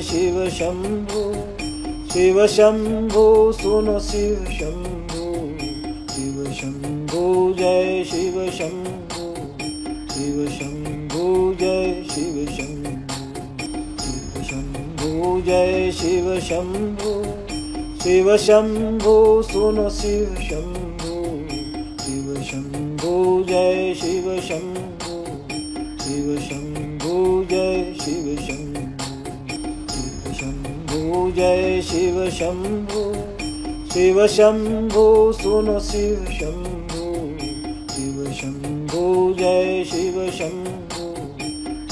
शिव शंभु शिव शंभु सुनो शिव शंभु शिव शंभु जय शिव शंभु शिव शंभु जय शिव शंभु जय शिव शंभु शिव शंभु सुनो शिव शंभु शिव शंभु जय शिव शंभु शिव शंभु जय शिव शंभु जय शिव शंभु शिव शंभु सुनो शिव शंभु शिव शंभु जय शिव शंभु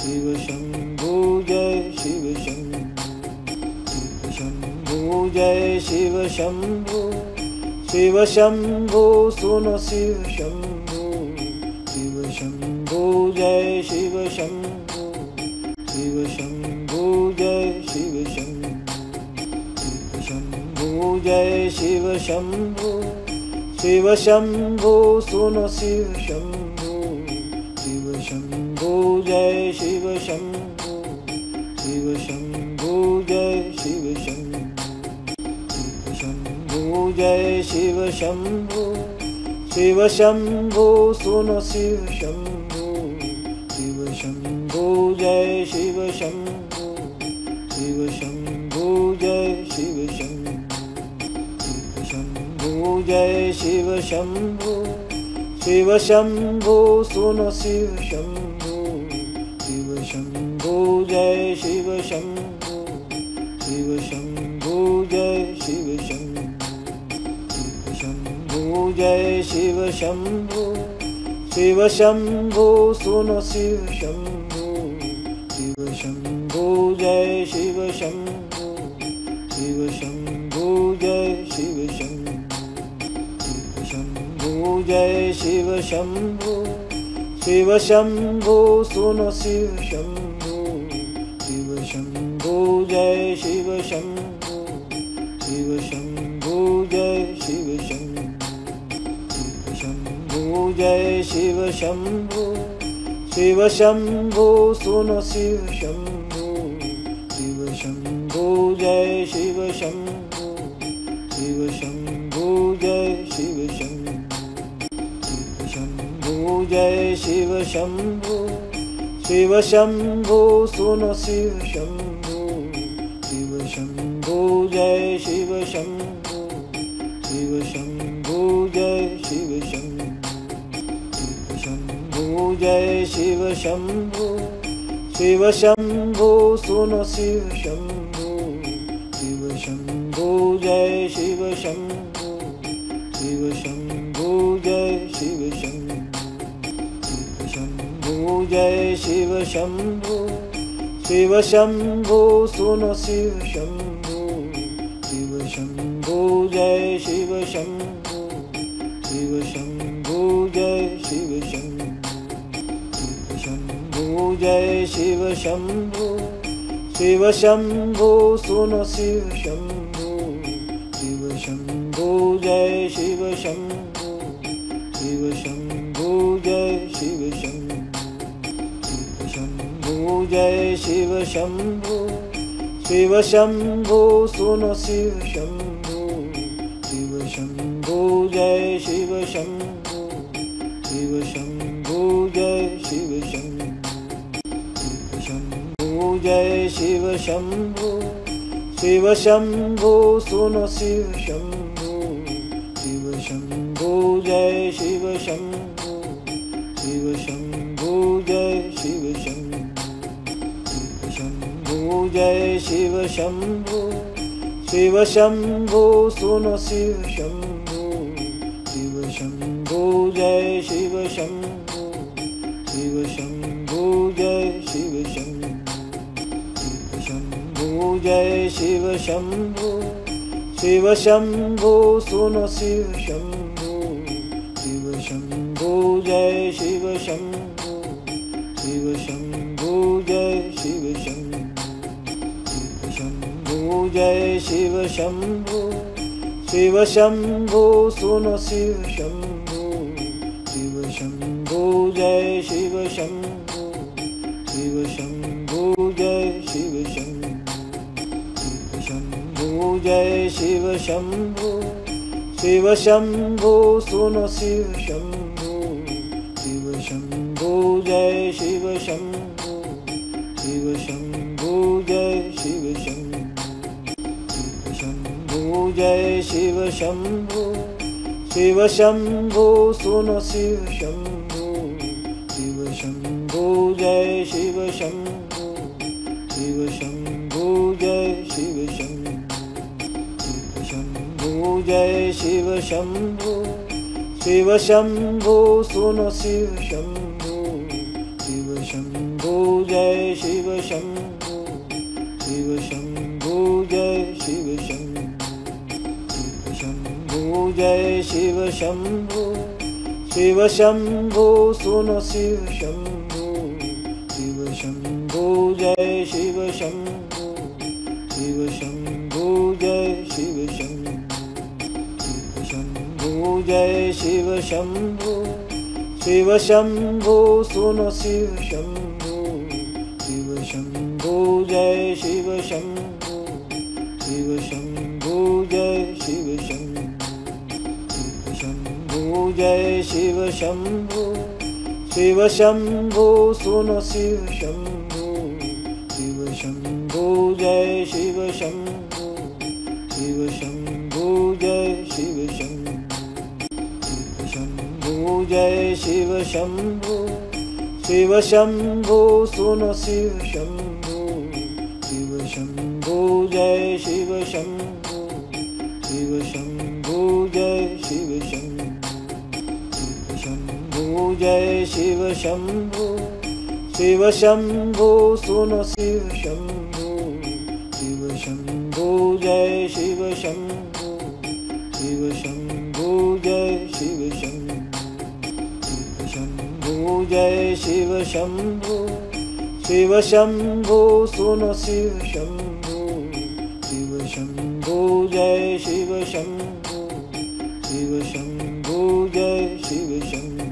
शिव शंभु जय शिव शंभु जय शिव शंभु शिव शंभु सुनो शिव शंभु शिव शंभु जय शिव शंभु शिव शंभु जय शिव शंभु जय शिव शंभु शिव शंभु सुनो शिव शंभु शिव शंभु जय शिव शंभु शिव शंभु जय शिव शंभु जय शिव शंभु शिव शंभु सुनो शिव शंभु शिव शंभु जय शिव शंभु शिव शंभु जय शिव शंभु जय शिव शंभु शिव शंभु सुनो शिव शंभु शिव शंभु जय शिव शंभु शिव शंभु जय शिव शंभु जय शिव शंभु शिव शंभु सुनो शिव शंभु शिव शंभु जय शिव शंभु शिव शंभु जय शिव शंभु जय शिव शंभु शिव शंभु सुनो शिव शंभु शिव शंभु जय शिव शंभु शिव शंभु जय शिव शंभु जय शिव शंभु शिव शंभु सुनो शिव शंभु शिव शंभु जय शिव शंभु शिव शंभु जय शिव शंभु जय शिव शंभु शिव शंभु सुनो शिव शंभु शिव शंभु जय शिव शंभु शिव शंभु जय शिव शंभु जय शिव शंभु शिव शंभु सुनो शिव शंभु शिव शंभु जय शिव शंभु शिव शंभु जय शिव शंभु जय शिव शंभु शिव शंभु सुनो शिव शंभु शिव शंभु जय शिव शंभु शिव शंभु जय शिव शंभु जय शिव शंभु शिव शंभु सुनो शिव शंभु शिव शंभु जय शिव शंभु शिव शंभु जय शिव शंभु जय शिव शंभु शिव शंभु सुनो शिव शंभु शिव शंभु जय शिव शंभु शिव शंभु जय शिव शंभु जय शिव शंभु शिव शंभु सुनो शिव शंभु शिव शंभु जय शिव शंभु शिव शंभु जय शिव शंभु जय शिव शंभु शिव शंभु सुनो शिव शंभु शिव शंभु जय शिव शंभु शिव शंभु जय शिव शंभु जय शिव शंभु शिव शंभु सुनो शिव शंभु शिव शंभु जय शिव शंभु शिव शंभु जय शिव शंभु जय शिव शंभु शिव शंभु सुनो शिव शंभु शिव शंभु जय शिव शंभु शिव शंभु जय शिव जय शिव शंभु शिव शंभु सुनो शिव शंभु शिव शंभु जय शिव शंभु शिव शंभु जय शिव शंभु शिव शंभु जय शिव शंभु शिव शंभु सुनो शिव शंभु शिव शंभु जय शिव शंभु शिव शंभु जय शिव शंभु शिव शंभु जय शिव शंभु शिव शंभु सुनो शिव शंभु शिव शंभु जय शिव शंभु शिव शंभु जय शिव शंभु शिव शंभु जय शिव शंभु शिव शंभु सुनो शिव शंभु शिव शंभु जय शिव शंभु शिव शंभु जय शिव शंभु शिव शंभु जय शिव शंभु शिव शंभु सुनो शिव शंभु शिव शंभु जय शिव शंभु शिव शंभु जय शिव शंभु शिव शंभु जय शिव शंभु शिव शंभु सुनो शिव शंभु शिव शंभु जय शिव शंभु शिव शंभु जय शिव शंभु शिव शंभु जय शिव शंभु शिव शंभु सुनो शिव शंभु शिव शंभु जय शिव शंभु शिव शंभु जय शिव शंभु शिव शंभु जय शिव शंभु शिव शंभु सुनो शिव शंभु शिव शंभु जय शिव शंभु शिव शंभु जय शिव शंभु शिव शंभु जय शिव शंभु शिव शंभु सुनो शिव शंभु शिव शंभु जय शिव शंभु शिव शंभु जय शिव शंभु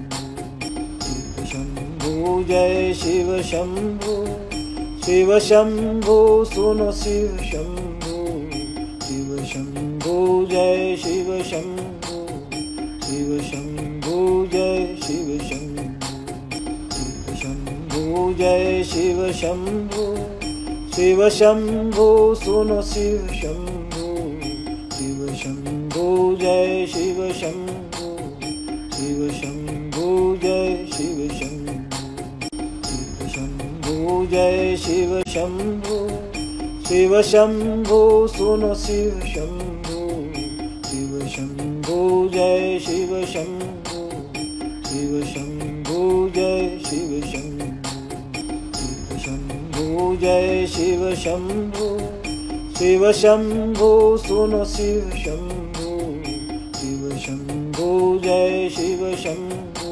शिव शंभु जय शिव शंभु शिव शंभु सुनो शिव शंभु शिव शंभु जय शिव शंभु शिव शंभु जय शिव शंभु शिव शंभु जय शिव शंभु शिव शंभु सुनो शिव शंभु शिव शंभु जय शिव शंभु शिव शंभु जय शिव शंभु शिव शंभु जय शिव शंभु शिव शंभु सुनो शिव शंभु शिव शंभु जय शिव शंभु शिव शंभु जय शिव शंभु शिव शंभु जय शिव शंभु शिव शंभु सुनो शिव शंभु शिव शंभु जय शिव शंभु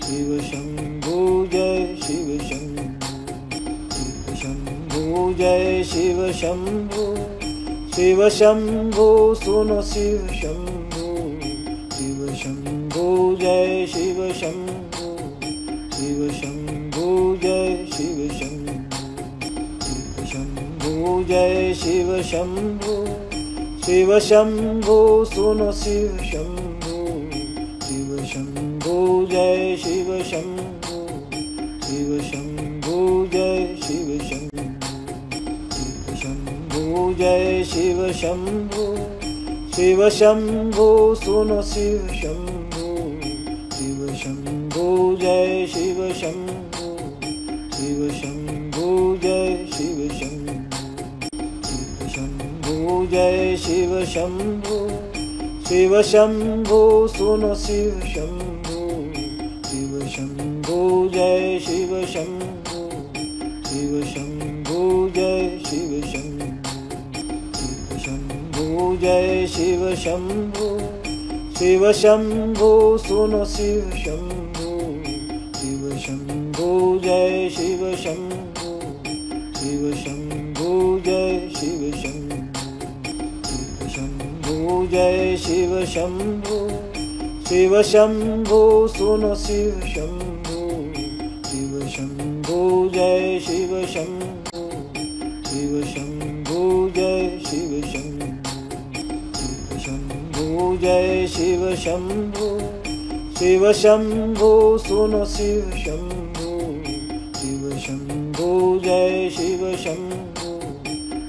शिव शंभु जय शिव शंभु शिव शंभु जय शिव शंभु शिव शंभु सुनो शिव शंभु शिव शंभु जय शिव शंभु शिव शंभु जय शिव शंभु शिव शंभु जय शिव शंभु शिव शंभु सुनो शिव शंभु शिव शंभु जय शिव शंभु शिव शंभु जय शिव शंभु शिव शंभु जय शिव शंभु शिव शंभु सुनो शिव शंभु शिव शंभु जय शिव शंभु शिव शंभु जय शिव शंभु शिव शंभु जय शिव शंभु शिव शंभु सुनो शिव शंभु शिव शंभु जय शिव शंभु शिव शंभु जय शिव शंभु शिव शंभु जय शिव शंभु शिव शंभु सुनो शिव शंभु शिव शंभु जय शिव शंभु शिव शंभु जय शिव शंभु शिव शंभु जय शिव शंभु शिव शंभु सुनो शिव शंभु शिव शंभु जय शिव शंभु शिव शंभु जय शिव शंभु जय शिव शंभु शिव शंभु सुनो शिव शंभु शिव शंभु जय शिव शंभु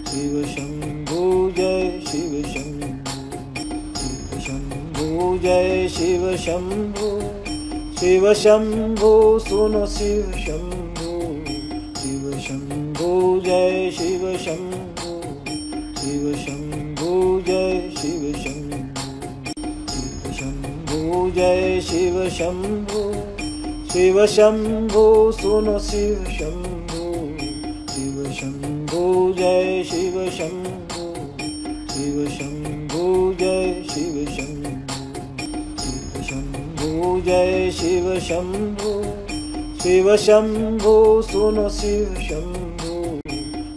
शिव शंभु जय शिव शंभु शंभु जय शिव शंभु शिव शंभु सुनो शिव शंभु शिव शंभु जय शिव शंभु शिव शंभु जय शिव शंभु शंभु जय शिव शंभु शिव शंभु सुनो शिव शंभु शिव शंभु जय शिव शंभु शिव शंभु जय शिव शंभु शंभु जय शिव शंभु शिव शंभु सुनो शिव शंभु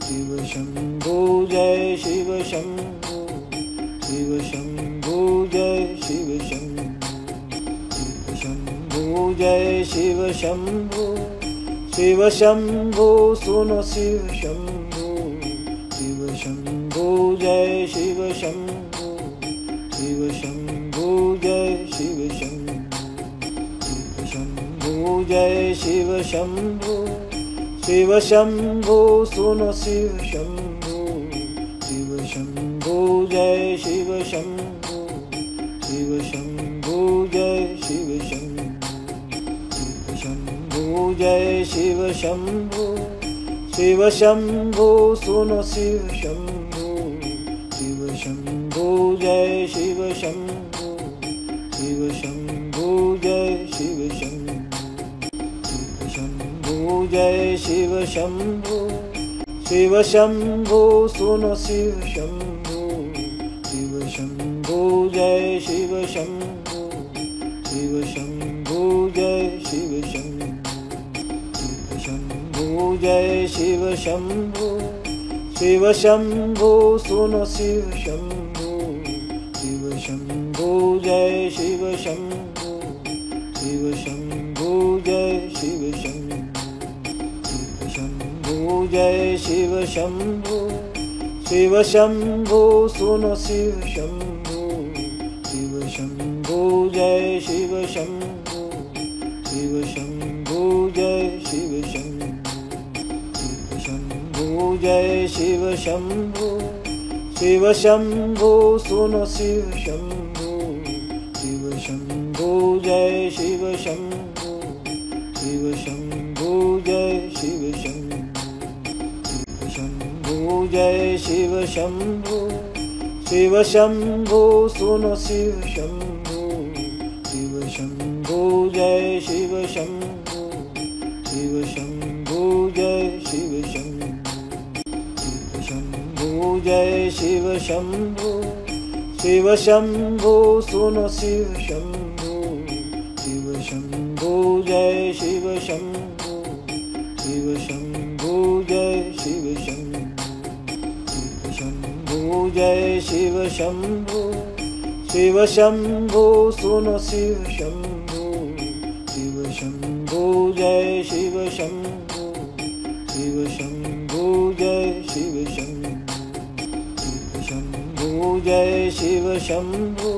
शिव शंभु जय शिव शंभु शिव शंभु जय शिव शंभु शंभु जय शिव शंभु शिव शंभु सुनो शिव शंभु शिव शंभु जय शिव शंभु शिव शंभु जय शिव शंभु शंभु जय शिव शंभु शिव शंभु सुनो शिव शंभु शिव शंभु जय शिव शंभु शिव शंभु जय शिव शंभु शंभु जय शिव शंभु शिव शंभु सुनो शिव शंभु शिव शंभु जय शिव शंभु शिव शंभु जय शिव शंभु शंभु जय शिव शंभु शिव शंभु सुनो शिव शंभु शिव शंभु जय शिव शंभु शिव शंभु जय शिव शंभु शंभु जय शिव शंभु शिव शंभु सुनो शिव शंभु शिव शंभु जय शिव शंभु शिव शंभु जय शिव शंभु शंभु जय शिव शंभु शिव शंभु सुनो शिव शंभु शिव शंभु जय शिव शंभु शिव शंभु जय शिव शंभु शंभु जय शिव शंभु शिव शंभु सुनो शिव शंभु शिव शंभु जय शिव शंभु शिव शंभु जय शिव शंभु शंभु जय शिव शंभु शिव शंभु सुनो शिव शंभु शिव शंभु जय शिव शंभु शिव शंभु जय शिव शंभु शंभु जय शिव शंभु शिव शंभु सुनो शिव शंभु शिव शंभु जय शिव शंभु शिव शंभु जय शिव शंभु शंभु जय शिव शंभु शिव शंभु सुनो शिव शंभु शिव शंभु जय शिव शंभु शिव शंभु जय शिव शंभु शंभु जय शिव शंभु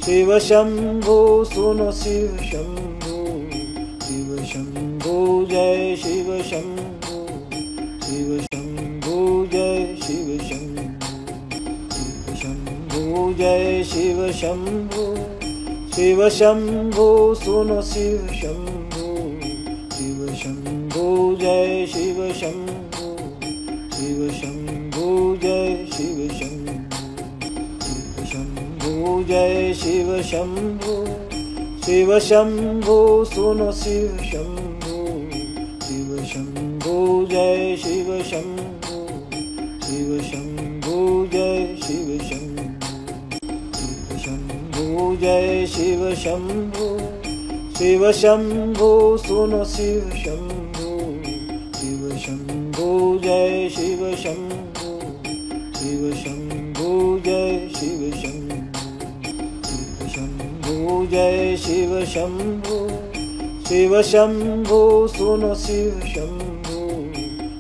शिव शंभु सुनो शिव शंभु शिव शंभु जय शिव शंभु शिव शंभु जय शिव शंभु शंभु जय शिव शंभु शिव शंभु सुनो शिव शंभु शिव शंभु जय शिव शंभु शिव शंभु जय शिव शंभु शंभु जय शिव शंभु शिव शंभु सुनो शिव शंभु शिव शंभु जय शिव शंभु शिव शंभु जय शिव शंभु शंभु जय शिव शंभु शिव शंभु सुनो शिव शंभु शिव शंभु जय शिव शंभु शिव शंभु जय शिव शंभु शंभु जय शिव शंभु शिव शंभु सुनो शिव शंभु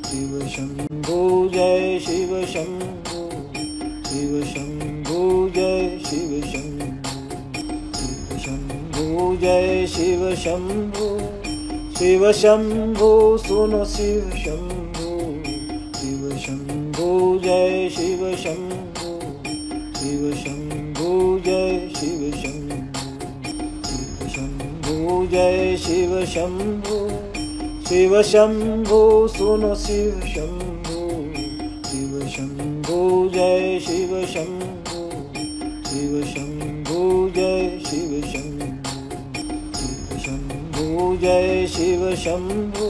शिव शंभु जय शिव शंभु शिव शंभु जय शिव शंभु जय शिव शंभु शिव शंभु सुनो शिव शंभु शिव शंभु जय शिव शंभु शिव शंभु जय शिव शंभु शंभु जय शिव शंभु शिव शंभु सुनो शिव शंभु शिव शंभु जय शिव शंभु शिव शंभु जय शिव शंभु शंभु जय शिव शंभु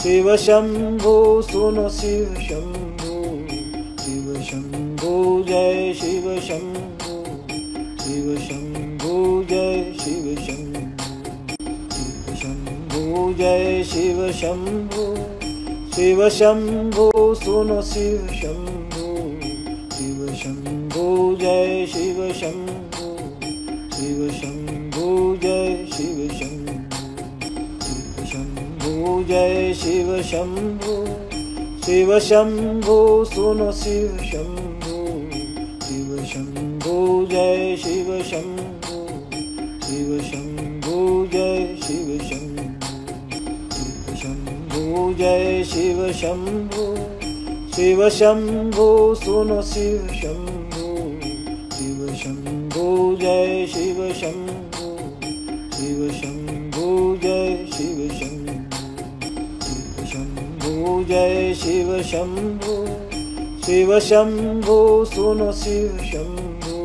शिव शंभु सुनो शिव शंभु शिव शंभु जय शिव शंभु शिव शंभु जय शिव शंभु शंभु जय शिव शंभु शिव शंभु सुनो शिव शंभु शिव शंभु जय शिव शंभु शिव शंभु जय शिव शंभु शंभु जय शिव शंभु शिव शंभु सुनो शिव शंभु शिव शंभु जय शिव शंभु शिव शंभु जय शिव शंभु शंभु जय शिव शंभु शिव शंभु सुनो शिव शंभु शिव शंभु जय शिव शंभु शिव शंभु जय शिव शंभु शंभु जय शिव शंभु शिव शंभु सुनो शिव शंभु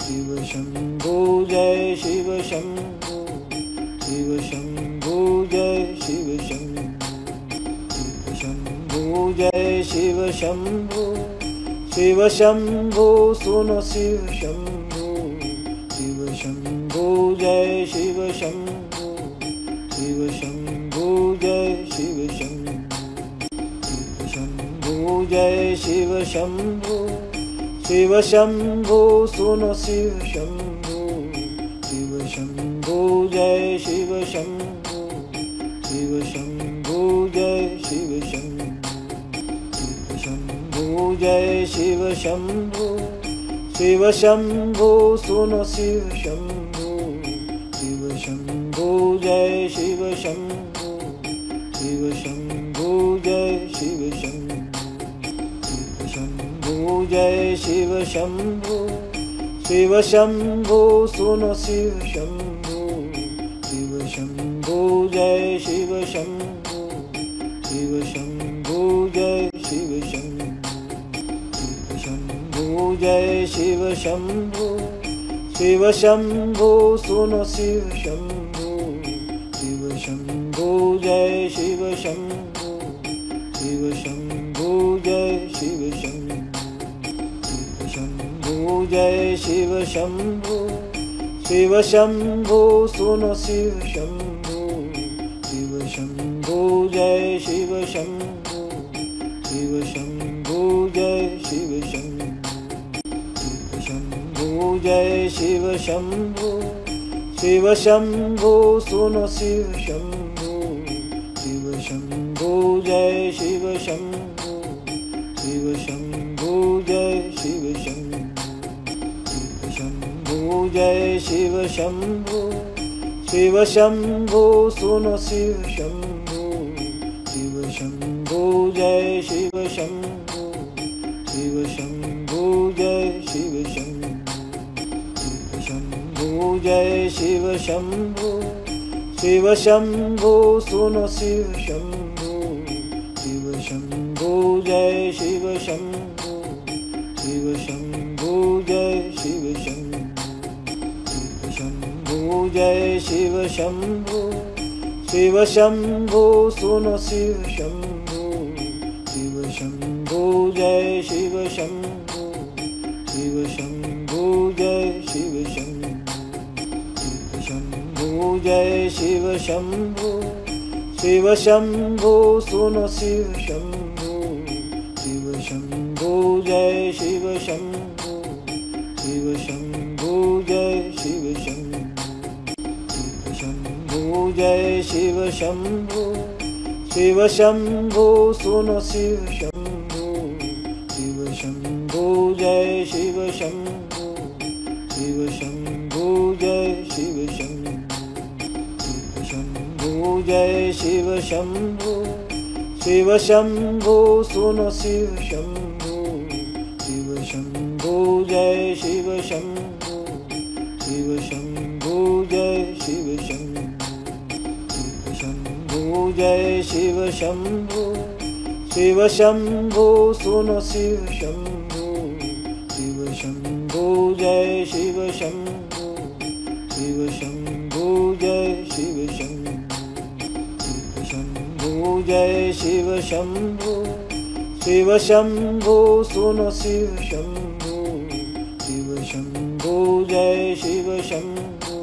शिव शंभु जय शिव शंभु शिव शंभु जय शिव शंभु शंभु जय शिव शंभु शिव शंभु सुनो शिव शंभु शिव शंभु जय शिव शंभु शिव शंभु जय शिव शंभु शंभु जय शिव शंभु शिव शंभु सुनो शिव शंभु शिव शंभु जय शिव शंभु शिव शंभु जय शिव शंभु शंभु जय शिव शंभु शिव शंभु सुनो शिव शंभु शिव शंभु जय शिव शंभु शिव शंभु जय शिव शंभु शंभु जय शिव शंभु शिव शंभु सुनो शिव शंभु शिव शंभु जय शिव शंभु शिव शंभु जय शिव शंभु शंभु जय शिव शंभु शिव शंभु सुनो शिव शंभु शिव शंभु जय शिव शंभु शिव शंभु जय शिव शंभु शंभु जय शिव शंभु शिव शंभु सुनो शिव शंभु शिव शंभु जय शिव शंभु शिव शंभु जय शिव शंभु शंभु जय शिव शंभु शिव शंभु सुनो शिव शंभु शिव शंभु जय शिव शंभु शिव शंभु जय शिव शंभु शंभु जय शिव शंभु शिव शंभु सुनो शिव शंभु शिव शंभु जय शिव शंभु शिव शंभु जय शिव शंभु शंभु जय शिव शंभु शिव शंभु सुनो शिव शंभु शिव शंभु जय शिव शंभु शिव शंभु जय शिव शंभु शंभु जय शिव शंभु शिव शंभु सुनो शिव शंभु शिव शंभु जय शिव शंभु शिव शंभु जय शिव शंभु शंभु जय शिव शंभु शिव शंभु सुनो शिव शंभु शिव शंभु जय शिव शंभु शिव शंभु जय शिव शंभु शंभु जय शिव शंभु शिव शंभु सुनो शिव शंभु शिव शंभु जय शिव शंभु शिव शंभु जय शिव शंभु जय शिव शंभु शिव शंभु सुनो शिव शंभु शिव शंभु जय शिव शंभु शिव शंभु जय शिव शंभु जय शिव शंभु शिव शंभु सुनो शिव शंभु शिव शंभु जय शिव शंभु शिव शंभु जय शिव शंभु जय शिव शंभु शिव शंभु सुनो शिव शंभु शिव शंभु जय शिव शंभु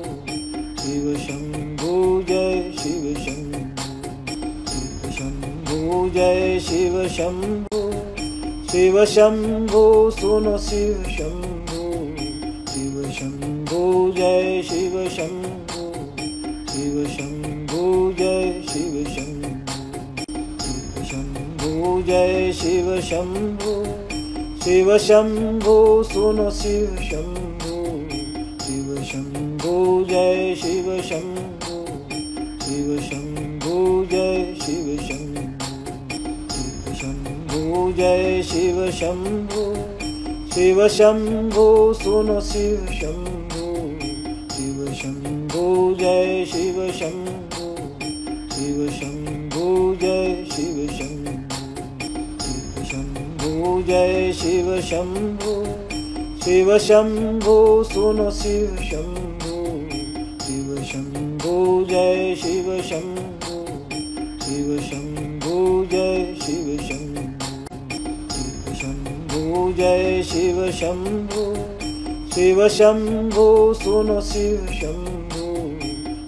शिव शंभु जय शिव शंभु जय शिव शंभु शिव शंभु सुनो शिव शंभु शिव शंभु जय शिव शंभु शिव शंभु जय शिव शंभु जय शिव शंभु शिव शंभु सुनो शिव शंभु शिव शंभु जय शिव शंभु शिव शंभु जय शिव शंभु जय शिव शंभु शिव शंभु सुनो शिव शंभु शिव शंभु जय शिव शंभु शिव शंभु जय शिव शंभु जय शिव शंभु शिव शंभु सुनो शिव शंभु शिव शंभु जय शिव शंभु शिव शंभु जय शिव शंभु जय शिव शंभु शिव शंभु सुनो शिव शंभु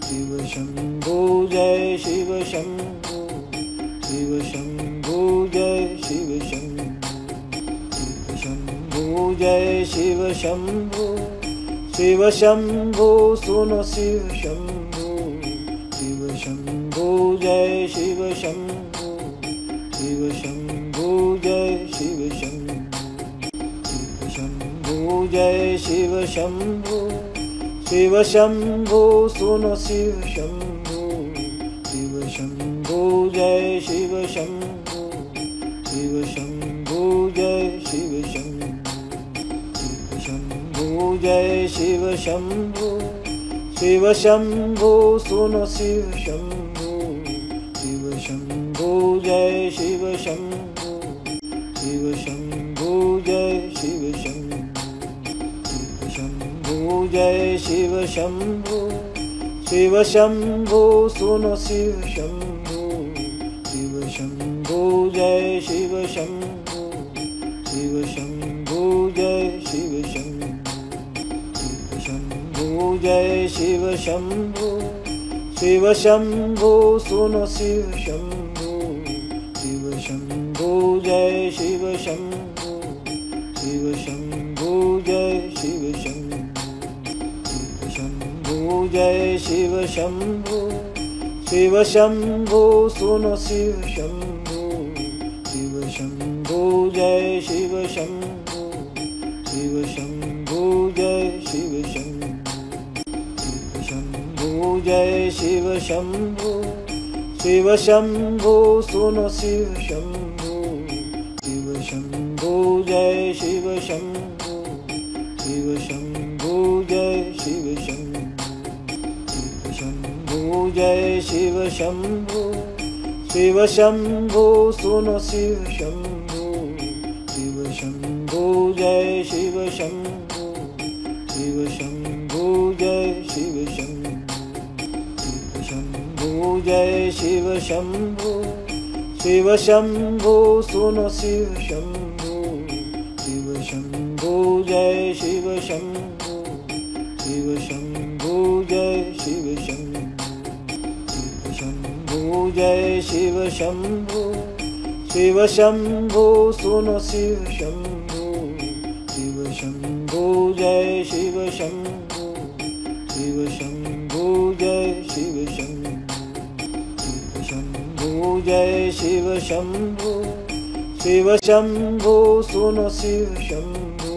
शिव शंभु जय शिव शंभु शिव शंभु जय शिव शंभु जय शिव शंभु शिव शंभु सुनो शिव शंभु शिव शंभु जय शिव शंभु शिव शंभु जय शिव शंभु जय शिव शंभु शिव शंभु सुनो शिव शंभु शिव शंभु जय शिव शंभु शिव शंभु जय शिव शंभु जय शिव शंभु शिव शंभु सुनो शिव शंभु शिव शंभु जय शिव शंभु शिव शंभु जय शिव शंभु जय शिव शंभु शिव शंभु सुनो शिव शंभु शिव शंभु जय शिव शंभु शिव शंभु जय शिव शंभु जय शिव शंभु शिव शंभु सुनो शिव शंभु शिव शंभु जय शिव शंभु शिव शंभु जय शिव शंभु जय शिव शंभु शिव शंभु सुनो शिव शंभु शिव शंभु जय शिव शंभु शिव शंभु जय शिव शंभु जय शिव शंभु शिव शंभु सुनो शिव शंभु शिव शंभु जय शिव शंभु शिव शंभु जय शिव शंभु जय शिव शंभु शिव शंभु सुनो शिव शंभु शिव शंभु जय शिव शंभु शिव शंभु जय शिव शंभु जय शिव शंभु शिव शंभु सुनो शिव शंभु शिव शंभु जय शिव शंभु शिव शंभु जय शिव शंभु जय शिव शंभु शिव शंभु सुनो शिव शंभु शिव शंभु जय शिव शंभु शिव शंभु जय शिव शंभु जय शिव शंभु शिव शंभु सुनो शिव शंभु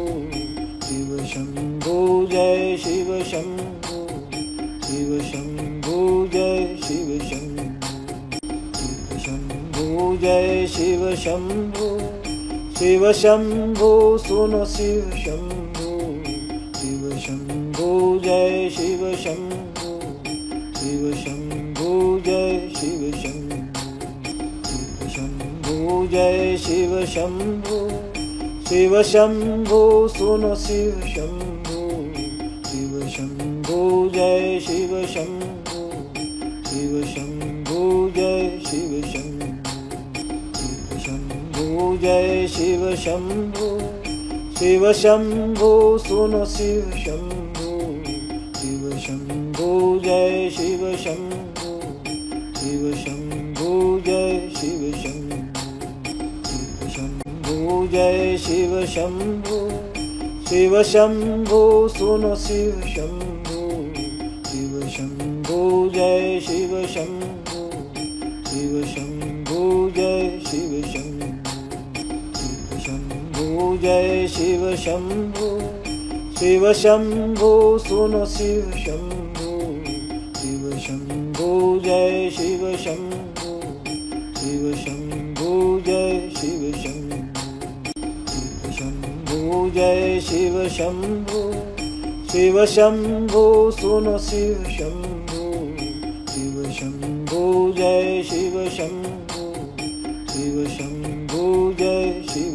शिव शंभु जय शिव शंभु शिव शंभु जय शिव शंभु जय शिव शंभु शिव शंभु सुनो शिव शंभु शिव शंभु जय शिव शंभु शिव शंभु जय शिव शंभु जय शिव शंभु शिव शंभु सुनो शिव शंभु शिव शंभु जय शिव शंभु शिव शंभु जय शिव शंभु जय शिव शंभु शिव शंभु सुनो शिव शंभु शिव शंभु जय शिव शंभु शिव शंभु जय शिव शंभु जय शिव शंभु शिव शंभु सुनो शिव शंभु शिव शंभु जय शिव शंभु शिव शंभु जय शिव शंभु जय शिव शंभु शिव शंभु सुनो शिव शंभु शिव शंभु जय शिव शंभु शिव शंभु जय शिव शंभु जय शिव शंभु शिव शंभु सुनो शिव शंभु शिव शंभु जय शिव शंभु शिव शंभु जय शिव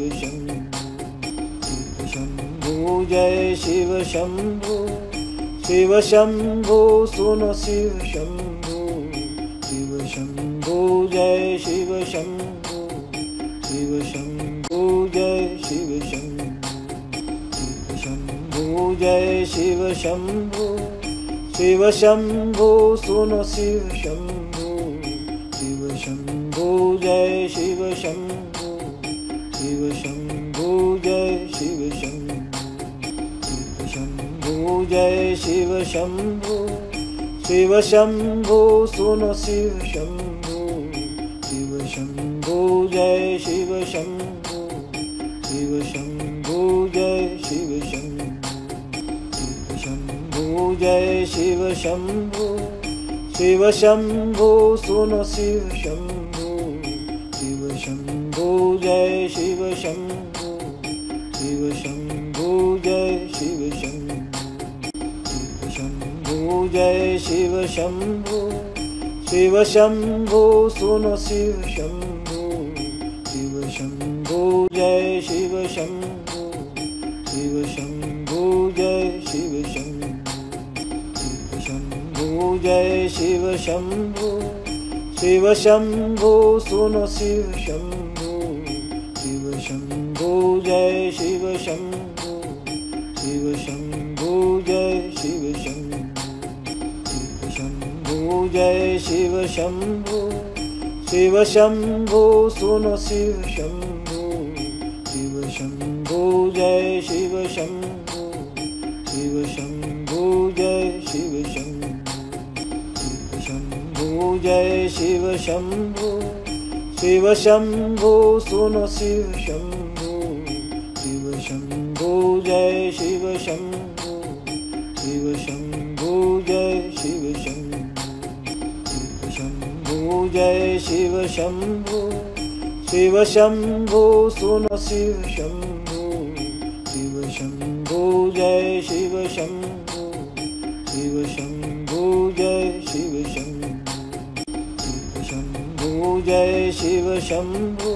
शंभु जय शिव शंभु शिव शंभु सुनो शिव शंभु शिव शंभु जय शिव शंभु शिव शंभु जय शिव शंभु जय शिव शंभु शिव शंभु सुनो शिव शंभु शिव शंभु जय शिव शंभु शिव शंभु जय शिव शंभु जय शिव शंभु शिव शंभु सुनो शिव शंभु शिव शंभु जय शिव शंभु शिव शंभु जय शिव शंभु जय शिव शंभु शिव शंभु सुनो शिव शंभु शिव शंभु जय शिव शंभु शिव शंभु जय शिव शंभु जय शिव शंभु शिव शंभु सुनो शिव शंभु शिव शंभु जय शिव शंभु शिव शंभु जय शिव शंभु जय शिव शंभु शिव शंभु सुनो शिव शंभु शिव शंभु जय शिव शंभु शिव शंभु जय शिव शंभु जय शिव शंभु शिव शंभु सुनो शिव शंभु शिव शंभु जय शिव शंभु शिव शंभु जय शिव शंभु जय शिव शंभु शिव शंभु सुनो शिव शंभु शिव शंभु जय शिव शंभु शिव शंभु जय शिव शंभु जय शिव शंभु शिव शंभु सुनो शिव शंभु शिव शंभु जय शिव शंभु शिव शंभु जय शिव शंभु जय शिव शंभु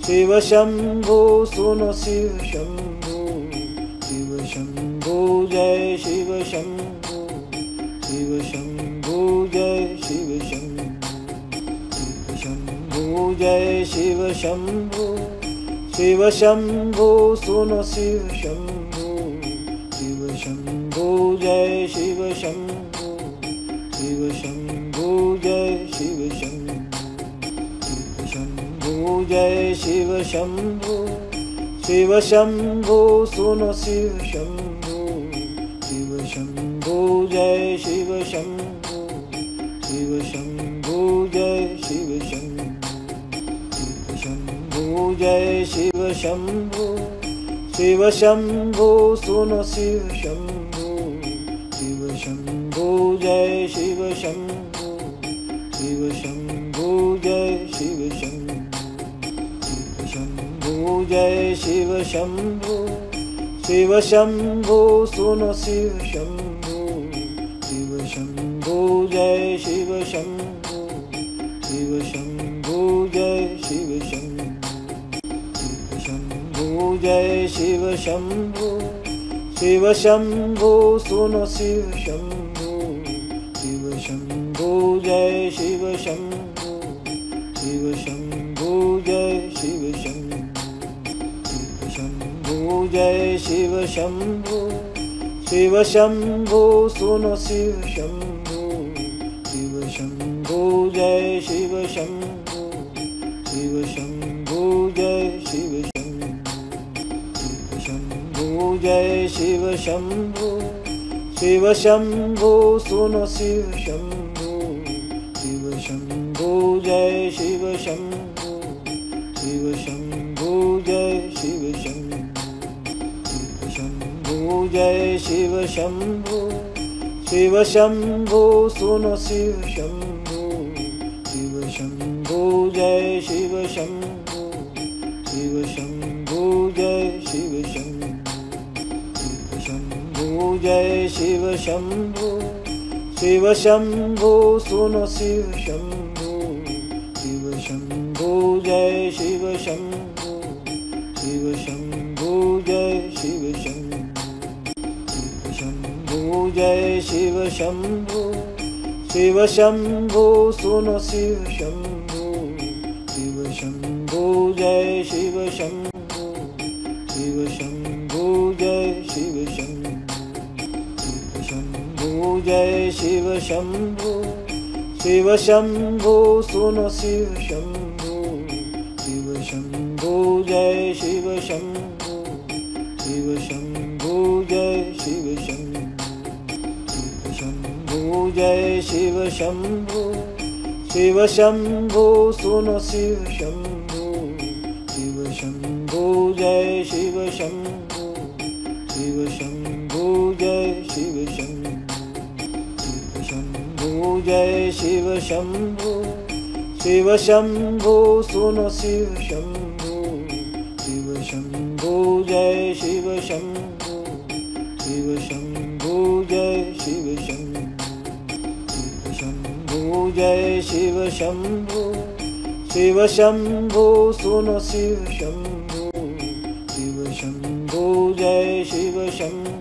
शिव शंभु सुनो शिव शंभु शिव शंभु जय शिव शंभु शिव शंभु जय शिव शंभु जय शिव शंभु शिव शंभु सुनो शिव शंभु शिव शंभु जय शिव शंभु शिव शंभु जय शिव शंभु जय शिव शंभु शिव शंभु सुनो शिव शंभु शिव शंभु जय शिव शंभु शिव शंभु जय शिव शंभु जय शिव शंभु शिव शंभु सुनो शिव शंभु शिव शंभु जय शिव शंभु शिव शंभु जय शिव शंभु जय शिव शंभु शिव शंभु सुनो शिव शंभु शिव शंभु जय शिव शंभु शिव शंभु जय शिव शंभु शिव शंभु जय शिव शंभु शिव शंभु सुनो शिव शंभु शिव शंभु जय शिव शंभु शिव शंभु जय शिव शंभु शिव शंभु जय शिव शंभु शिव शंभु सुनो शिव शंभु शिव शंभु जय शिव शंभु शिव शंभु जय शिव शंभु शिव शंभु जय शिव शंभु शिव शंभु सुनो शिव शंभु शिव शंभु जय शिव शंभु शिव शंभु जय शिव शंभु शिव शंभु जय शिव शंभु शिव शंभु सुनो शिव शंभु शिव शंभु जय शिव शंभु शिव शंभु जय शिव शंभु शिव शंभु जय शिव शंभु शिव शंभु सुनो शिव शंभु शिव शंभु जय शिव शंभु शिव शंभु जय शिव शंभु शिव शंभु जय शिव शंभु शिव शंभु सुनो शिव शंभु शिव शंभु जय शिव शंभु शिव शंभु जय शिव शंभु शिव शंभु जय शिव शंभु शिव शंभु सुनो शिव शंभु शिव शंभु जय शिव शंभु शिव शंभु जय शिव शंभु शिव शंभु जय शिव शंभु शिव शंभु सुनो शिव शंभु शिव शंभु जय शिव शंभु शिव शंभु जय शिव शंभु शिव शंभु जय शिव शंभु शिव शंभु सुनो शिव शंभु शिव शंभु जय शिव शंभु शिव शंभु जय शिव शंभु शिव शंभु जय शिव शंभु शिव शंभु सुनो शिव शंभु शिव शंभु जय शिव शंभु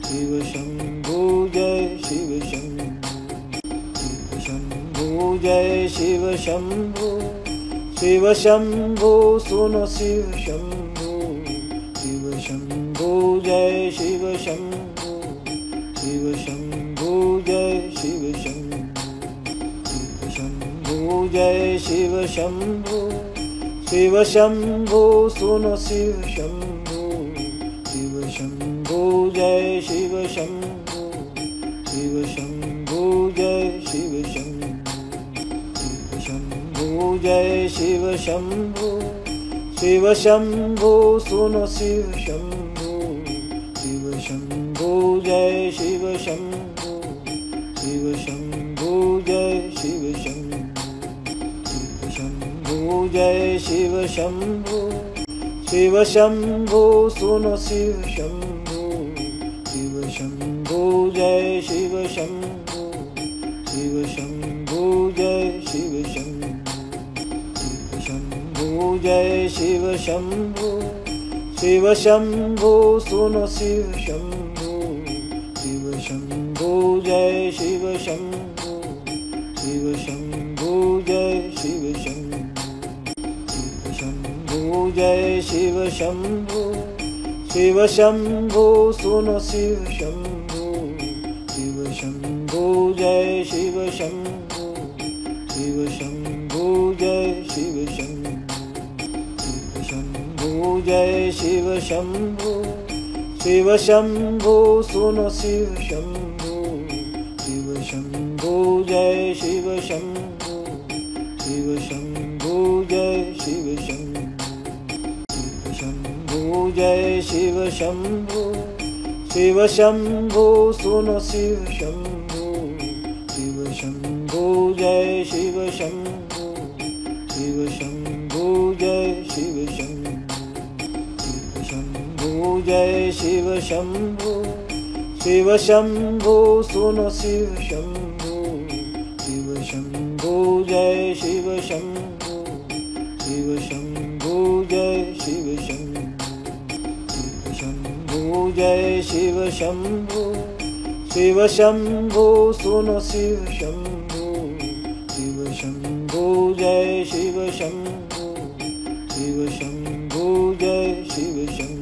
शिव शंभु जय शिव शंभु शिव शंभु जय शिव शंभु शिव शंभु सुनो शिव शंभु शिव शंभु जय शिव शंभु शिव शंभु जय शिव शंभु शिव शंभु जय शिव शंभु शिव शंभु सुनो शिव शंभु शिव शंभु जय शिव शंभु शिव शंभु जय शिव शंभु शिव शंभु जय शिव शंभु शिव शंभु सुनो शिव शंभु शिव शंभु जय शिव शंभु शिव शंभु जय शिव शंभु शिव शंभु जय शिव शंभु शिव शंभु सुनो शिव शंभु शिव शंभु जय शिव शंभु शिव शंभु जय शिव शंभु शिव शंभु जय शिव शंभु शिव शंभु सुनो शिव शंभु शिव शंभु जय शिव शंभु शिव शंभु जय शिव शंभु शिव शंभु जय शिव शंभु शिव शंभु सुनो शिव शंभु शिव शंभु जय शिव शंभु शिव शंभु जय शिव शंभु शिव शंभु जय शिव शंभु शिव शंभु सुनो शिव शंभु शिव शंभु जय शिव शंभु शिव शंभु जय शिव शंभु शिव शंभु जय शिव शंभु शिव शंभु सुनो शिव शंभु शिव शंभु जय शिव शंभु शिव शंभु जय शिव शंभु शंभु शिव शंभु सुनो शिव शंभु शिव शंभु जय शिव शंभु शिव शंभु जय शिव शंभु जय शिव शंभु शिव शंभु सुनो शिव शंभु शिव शंभु जय शिव शंभु शिव शंभु जय शिव शंभु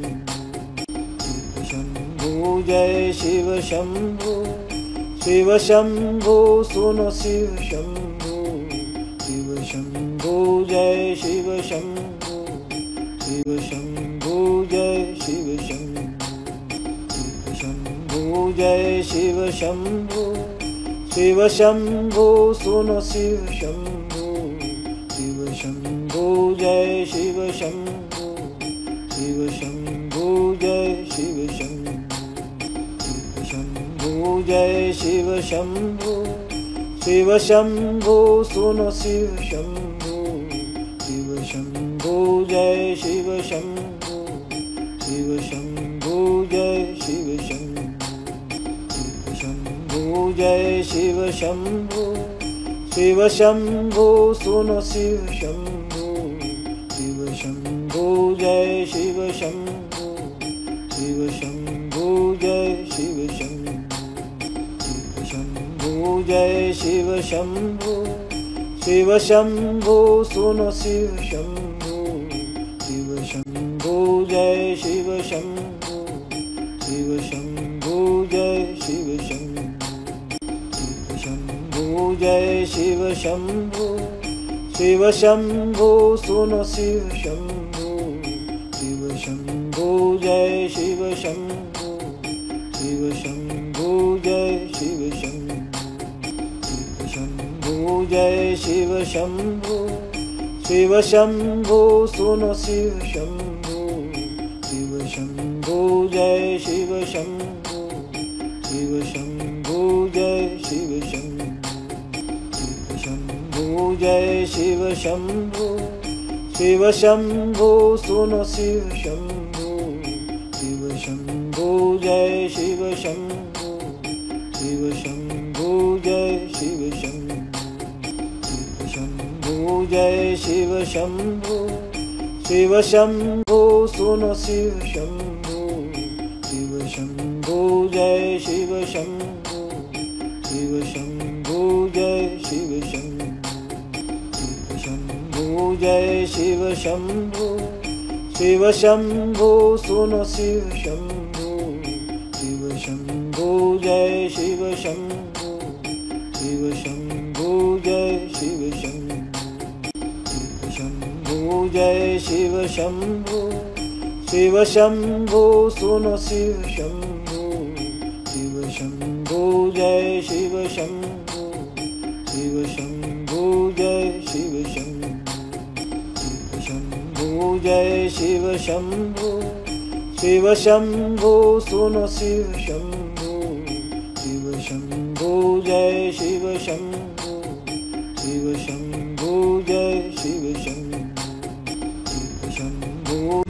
जय शिव शंभु शिव शंभु सुनो शिव शंभु शिव शंभु जय शिव शंभु शिव शंभु जय शिव शंभु जय शिव शंभु शिव शंभु सुनो शिव शंभु शिव शंभु जय शिव शंभु शिव शंभु जय शिव शंभु जय शिव शंभु शिव शंभु सुनो शिव शंभु शिव शंभु जय शिव शंभु शिव शंभु जय शिव शंभु जय शिव शंभु शिव शंभु सुनो शिव शंभु शिव शंभु जय शिव शंभु शिव शंभु जय शिव शंभु जय शिव शंभु शिव शंभु सुनो शिव शंभु शिव शंभु जय शिव शंभु शिव शंभु जय शिव शंभु जय शिव शंभु शिव शंभु सुनो शिव शंभु शिव शंभु जय शिव शंभु शिव शंभु जय शिव शंभु जय शिव शंभु शिव शंभु सुनो शिव शंभु शिव शंभु जय शिव शंभु शिव शंभु जय शिव शंभु जय शिव शंभु शिव शंभु सुनो शिव शंभु शिव शंभु जय शिव शंभु शिव शंभु जय शिव शंभु जय शिव शंभु शिव शंभु सुनो शिव शंभु शिव शंभु जय शिव शंभु शिव शंभु जय शिव शंभु जय शिव शंभु शिव शंभु सुनो शिव शंभु शिव शंभु जय शिव शंभु शिव शंभु जय शिव शंभु जय शिव शंभु शिव शंभु सुनो शिव शंभु शिव शंभु जय शिव शंभु शिव शंभु जय शिव शंभु जय शिव शंभु शिव शंभु सुनो शिव शंभु शिव शंभु जय शिव शंभु शिव शंभु जय शिव शंभु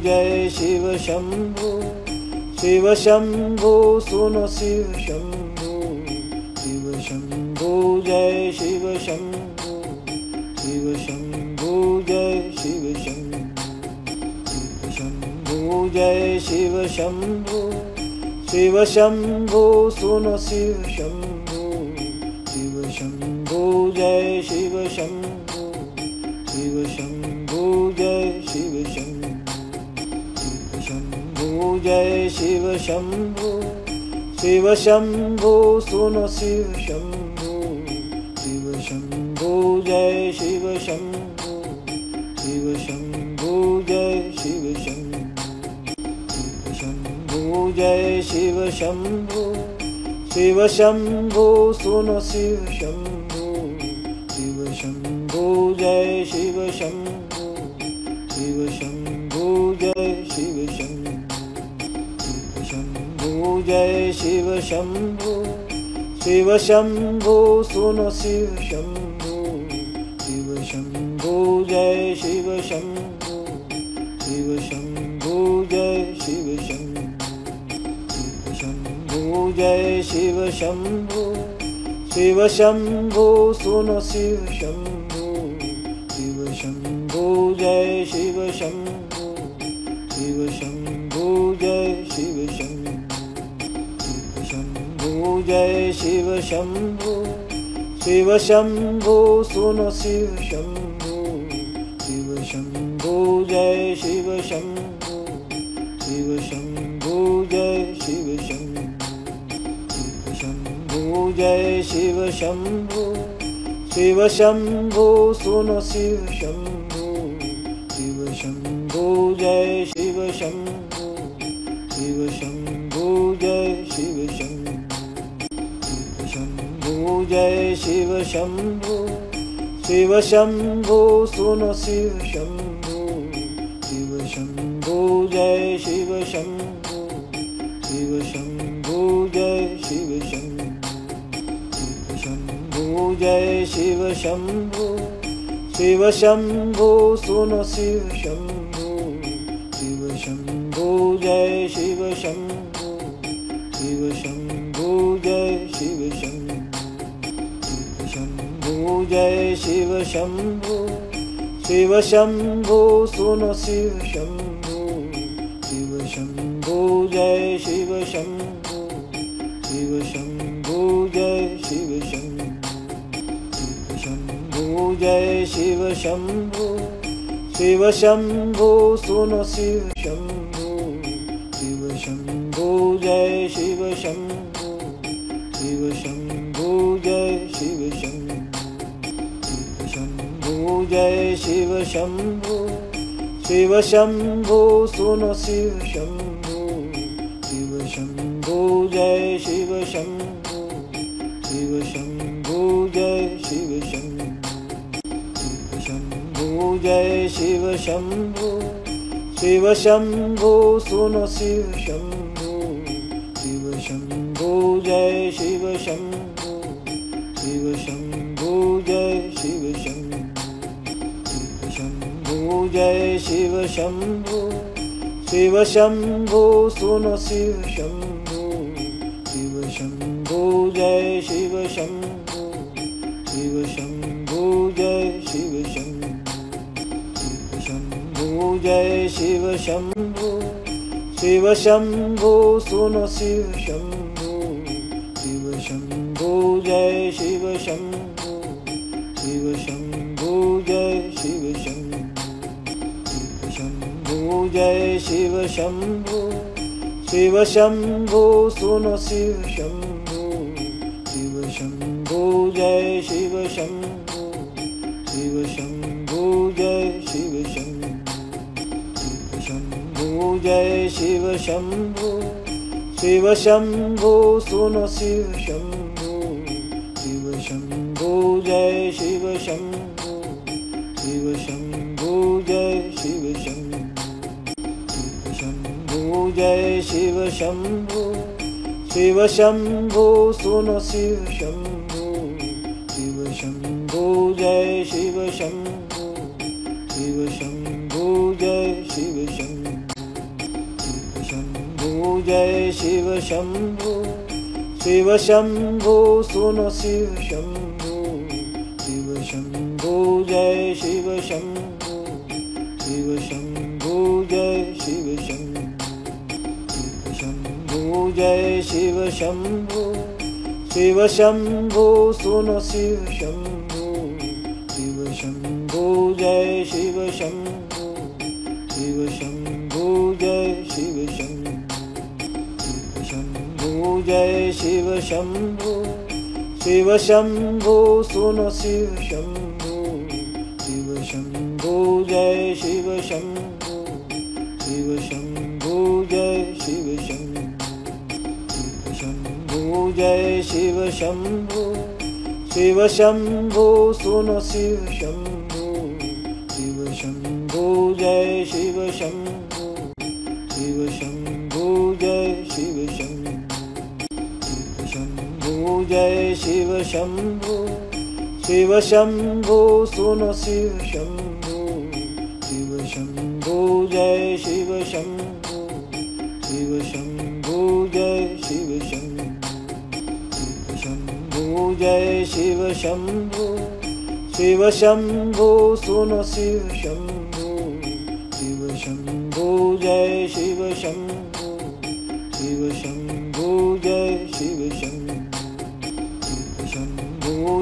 जय शिव शंभु शिव शंभु सुनो शिव शंभु शिव शंभु जय शिव शंभु शिव शंभु जय शिव शंभु जय शिव शंभु शिव शंभु सुनो शिव शंभु शिव शंभु जय शिव शंभु शिव शंभु जय शिव शंभु जय शिव शंभु शिव शंभु सुनो शिव शंभु शिव शंभु जय शिव शंभु शिव शंभु जय शिव शंभु जय शिव शंभु शिव शंभु सुनो शिव शंभु शिव शंभु जय शिव शंभु शिव शंभु जय शिव शंभु जय शिव शंभु शिव शंभु सुनो शिव शंभु शिव शंभु जय शिव शंभु शिव शंभु जय शिव जय शिव शंभु शिव शंभु सुनो शिव शंभु शिव शंभु जय शिव शंभु शिव शंभु जय शिव शंभु जय शिव शंभु शिव शंभु सुनो शिव शंभु शिव शंभु जय शिव शंभु शिव शंभु जय शिव शंभु जय शिव शंभु शिव शंभु सुनो शिव शंभु शिव शंभु जय शिव शंभु शिव शंभु जय शिव शंभु जय शिव शंभु शिव शंभु सुनो शिव शंभु शिव शंभु जय शिव शंभु शिव शंभु जय शिव शंभु जय शिव शंभु शिव शंभु सुनो शिव शंभु शिव शंभु जय शिव शंभु शिव शंभु जय शिव शंभु जय शिव शंभु शिव शंभु सुनो शिव शंभु शिव शंभु जय शिव शंभु शिव शंभु जय शिव शंभु जय शिव शंभु शिव शंभु सुनो शिव शंभु शिव शंभु जय शिव शंभु शिव शंभु जय शिव शंभु जय शिव शंभु शिव शंभु सुनो शिव शंभु शिव शंभु जय शिव शंभु शिव शंभु जय शिव शंभु जय शिव शंभु शिव शंभु सुनो शिव शंभु शिव शंभु जय शिव शंभु शिव शंभु जय शिव शंभु जय शिव शंभु शिव शंभु सुनो शिव शंभु शिव शंभु जय शिव शंभु शिव शंभु जय शिव शंभु जय शिव शंभु शिव शंभु सुनो शिव शंभु शिव शंभु जय शिव शंभु शिव शंभु जय शिव शंभु जय शिव शंभु शिव शंभु सुनो शिव शंभु शिव शंभु जय शिव शंभु शिव शंभु जय शिव शंभु जय शिव शंभु शिव शंभु सुनो शिव शंभु शिव शंभु जय शिव शंभु शिव शंभु जय शिव शंभु जय शिव शंभु शिव शंभु सुनो शिव शंभु शिव शंभु जय शिव शंभु शिव शंभु जय शिव शंभु जय शिव शंभु शिव शंभु सुनो शिव शंभु शिव शंभु जय शिव शंभु शिव शंभु जय शिव शंभु जय शिव शंभु शिव शंभु सुनो शिव शंभु शिव शंभु जय शिव शंभु शिव शंभु जय शिव शंभु जय शिव शंभु शिव शंभु सुनो शिव शंभु शिव शंभु जय शिव शंभु शिव शंभु जय शिव शंभु जय शिव शंभु शिव शंभु सुनो शिव शंभु शिव शंभु जय शिव शंभु शिव शंभु जय शिव शंभु जय शिव शंभु शिव शंभु सुनो शिव शंभु शिव शंभु जय शिव शंभु शिव शंभु जय शिव शंभु जय शिव शंभु शिव शंभु सुनो शिव शंभु शिव शंभु जय शिव शंभु शिव शंभु जय शिव शंभु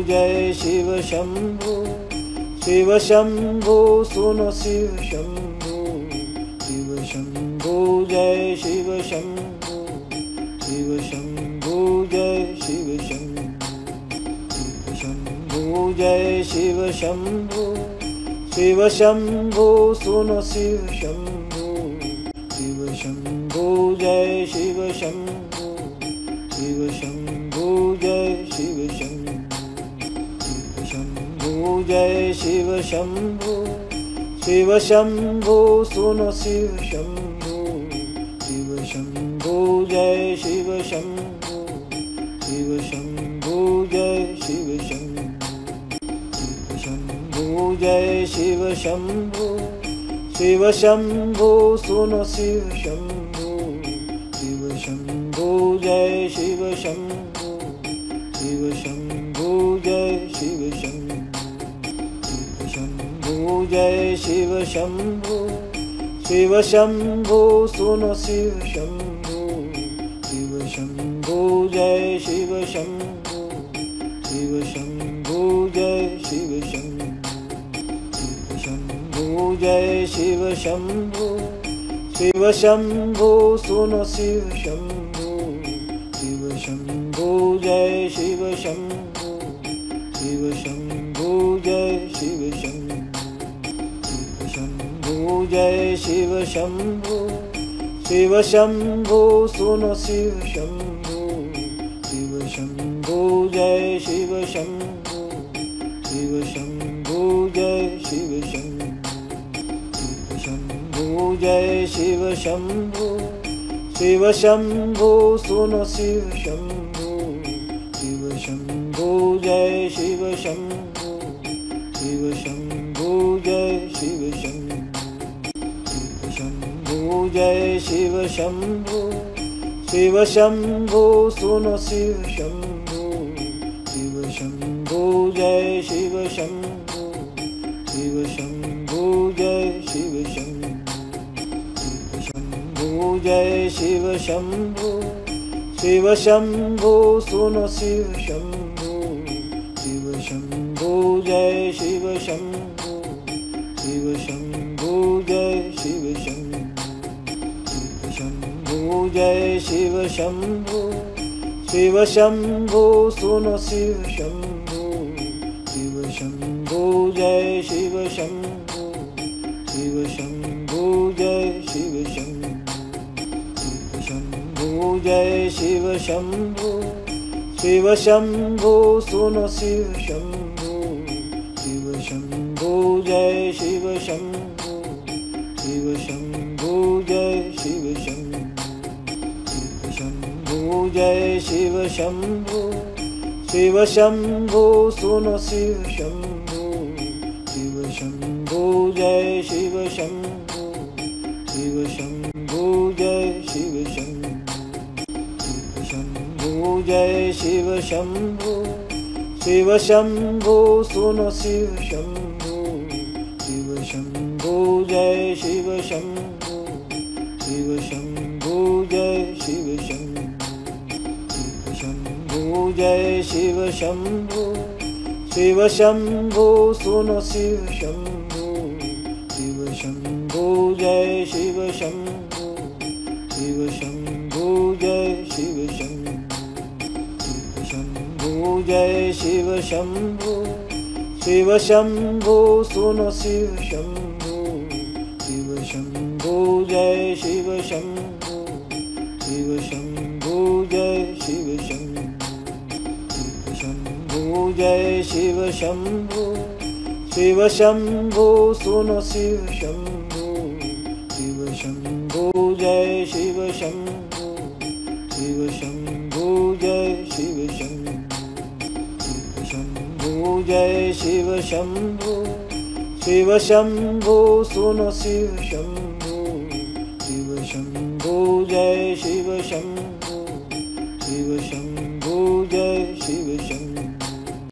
जय शिव शंभु शिव शंभु सुनो शिव शंभु शिव शंभु जय शिव शंभु शिव शंभु जय शिव शंभु जय शिव शंभु शिव शंभु सुनो शिव शंभु शिव शंभु जय शिव शंभु शिव शंभु जय शिव शंभु जय शिव शंभु शिव शंभु सुनो शिव शंभु शिव शंभु जय शिव शंभु शिव शंभु जय शिव शंभु जय शिव शंभु शिव शंभु सुनो शिव शंभु शिव शंभु जय शिव शंभु शिव शंभु जय शिव शंभु जय शिव शंभु शिव शंभु सुनो शिव शंभु शिव शंभु जय शिव शंभु शिव शंभु जय शिव शंभु जय शिव शंभु शिव शंभु सुनो शिव शंभु शिव शंभु जय शिव शंभु शिव शंभु जय शिव शंभु जय शिव शंभु शिव शंभु सुनो शिव शंभु शिव शंभु जय शिव शंभु शिव शंभु जय शिव शंभु जय शिव शंभु शिव शंभु सुनो शिव शंभु शिव शंभु जय शिव शंभु शिव शंभु जय शिव शंभु जय शिव शंभु शिव शंभु सुनो शिव शंभु शिव शंभु जय शिव शंभु शिव शंभु जय शिव शंभु जय शिव शंभु शिव शंभु सुनो शिव शंभु शिव शंभु जय शिव शंभु शिव शंभु जय शिव शंभु जय शिव शंभु शिव शंभु सुनो शिव शंभु शिव शंभु जय शिव शंभु शिव शंभु जय शिव शंभु जय शिव शंभु शिव शंभु सुनो शिव शंभु शिव शंभु जय शिव शंभु शिव शंभु जय शिव शंभु जय शिव शंभु शिव शंभु सुनो शिव शंभु शिव शंभु जय शिव शंभु शिव शंभु जय शिव शंभु जय शिव शंभु शिव शंभु सुनो शिव शंभु शिव शंभु जय शिव शंभु शिव शंभु जय शिव शंभु जय शिव शंभु शिव शंभु सुनो शिव शंभु शिव शंभु जय शिव शंभु शिव शंभु जय शिव शंभु जय शिव शंभु शिव शंभु सुनो शिव शंभु शिव शंभु जय शिव शंभु शिव शंभु जय शिव शंभु जय शिव शंभु शिव शंभु सुनो शिव शंभु शिव शंभु जय शिव शंभु शिव शंभु जय शिव शंभु जय शिव शंभु शिव शंभु सुनो शिव शंभु